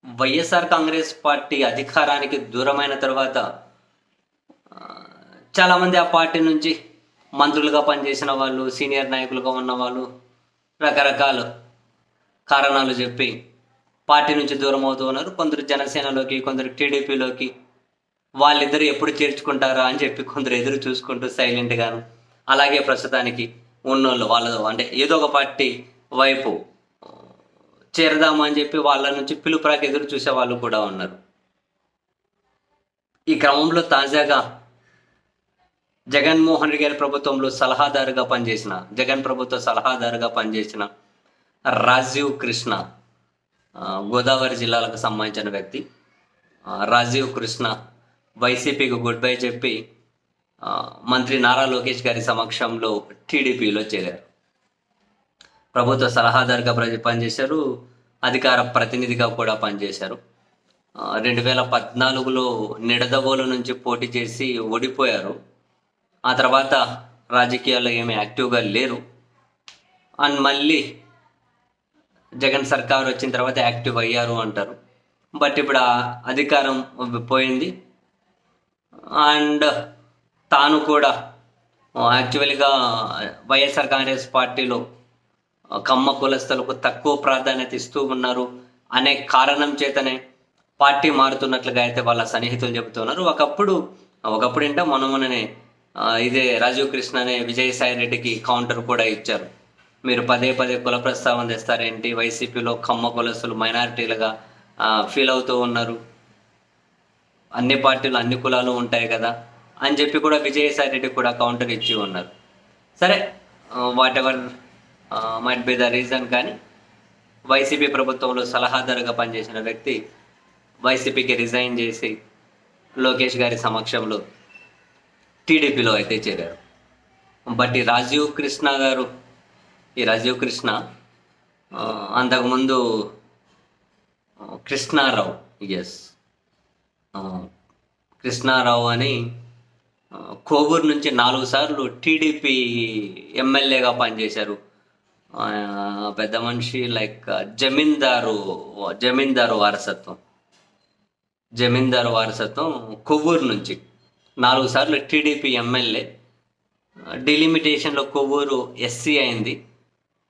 YSR Congress party అధికారానికి దూరమైన తర్వాత చాలామంది ఆ పార్టీ నుంచి మంత్రులుగా పనిచేసిన వాళ్ళు, సీనియర్ నాయకులుగా ఉన్న వాళ్ళు రకరకాల కారణాలు చెప్పి పార్టీ నుంచి దూరం అవుతూ ఉన్నారు. కొందరు జనసేనలోకి, కొందరు టీడీపీలోకి. వాళ్ళిద్దరు ఎప్పుడు చేర్చుకుంటారా అని చెప్పి కొందరు ఎదురు చూసుకుంటూ సైలెంట్గాను, అలాగే ప్రస్తుతానికి ఉన్నోళ్ళు వాళ్ళతో అంటే ఏదో ఒక పార్టీ వైపు చేరదాము అని చెప్పి వాళ్ళ నుంచి పిలుపురాకి ఎదురు చూసే వాళ్ళు కూడా ఉన్నారు. ఈ క్రమంలో తాజాగా జగన్మోహన్ రెడ్డి గారి ప్రభుత్వంలో జగన్ ప్రభుత్వ సలహాదారుగా పనిచేసిన రాజీవ్ కృష్ణ, గోదావరి జిల్లాలకు సంబంధించిన వ్యక్తి. రాజీవ్ కృష్ణ వైసీపీకి గుడ్ బై చెప్పి మంత్రి నారా లోకేష్ గారి సమక్షంలో టీడీపీలో చేరారు. ప్రభుత్వ సలహాదారుగా పనిచేశారు, అధికార ప్రతినిధిగా కూడా పనిచేశారు. 2014లో నిడదవోలు నుంచి పోటీ చేసి ఓడిపోయారు. ఆ తర్వాత రాజకీయాల్లో ఏమీ యాక్టివ్గా లేరు. అండ్ మళ్ళీ జగన్ సర్కార్ వచ్చిన తర్వాత యాక్టివ్ అయ్యారు అంటారు. బట్ ఇప్పుడు ఆ అధికారం పోయింది. అండ్ తాను కూడా యాక్చువల్గా వైఎస్ఆర్ కాంగ్రెస్ పార్టీలో కమ్మ కులస్తులకు తక్కువ ప్రాధాన్యత ఇస్తూ ఉన్నారు అనే కారణం చేతనే పార్టీ మారుతున్నట్లుగా అయితే వాళ్ళ సన్నిహితులు చెబుతున్నారు. ఒకప్పుడు ఏంటో మొన్ననే ఇదే రాజీవ్ కృష్ణ అనే విజయసాయి రెడ్డికి కౌంటర్ కూడా ఇచ్చారు. మీరు పదే కుల ప్రస్తావన తెస్తారేంటి, వైసీపీలో కమ్మ కులస్తులు మైనారిటీలుగా ఫీల్ అవుతూ ఉన్నారు, అన్ని పార్టీలు అన్ని కులాలు ఉంటాయి కదా అని చెప్పి కూడా విజయసాయి రెడ్డి కూడా కౌంటర్ ఇచ్చి ఉన్నారు. సరే, what ever might be the reason, కానీ వైసీపీ ప్రభుత్వంలో సలహాదారుగా పనిచేసిన వ్యక్తి వైసీపీకి రిజైన్ చేసి లోకేష్ గారి సమక్షంలో టీడీపీలో అయితే చేరారు. బట్ ఈ రాజీవ్ కృష్ణ అంతకుముందు కృష్ణారావు అని కోవూరు నుంచి 4 సార్లు టీడీపీ ఎమ్మెల్యేగా పనిచేశారు. పెద్ద మనిషి, లైక్ జమీందారు వారసత్వం కొవ్వూరు నుంచి 4 సార్లు టీడీపీ ఎమ్మెల్యే. డిలిమిటేషన్లో కొవ్వూరు ఎస్సీ అయింది.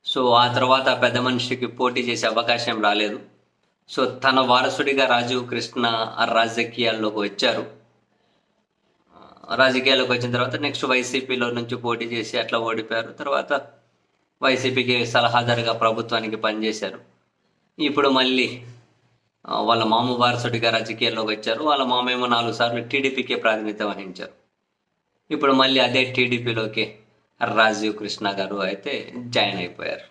సో ఆ తర్వాత పెద్ద మనిషికి పోటీ చేసే అవకాశం రాలేదు. సో తన వారసుడిగా రాజీవ్ కృష్ణ రాజకీయాల్లోకి వచ్చిన తర్వాత నెక్స్ట్ వైసీపీలో నుంచి పోటీ చేసి అట్లా ఓడిపోయారు. తర్వాత వైసీపీకి సలహాదారుగా ప్రభుత్వానికి పనిచేశారు. ఇప్పుడు మళ్ళీ వాళ్ళ మామ వారసుడిగా రాజకీయాల్లోకి వచ్చారు. వాళ్ళ మామేమో 4 సార్లు టీడీపీకే ప్రాతినిధ్యం వహించారు. ఇప్పుడు మళ్ళీ అదే టీడీపీలోకి రాజీవ్ కృష్ణ గారు అయితే జాయిన్ అయిపోయారు.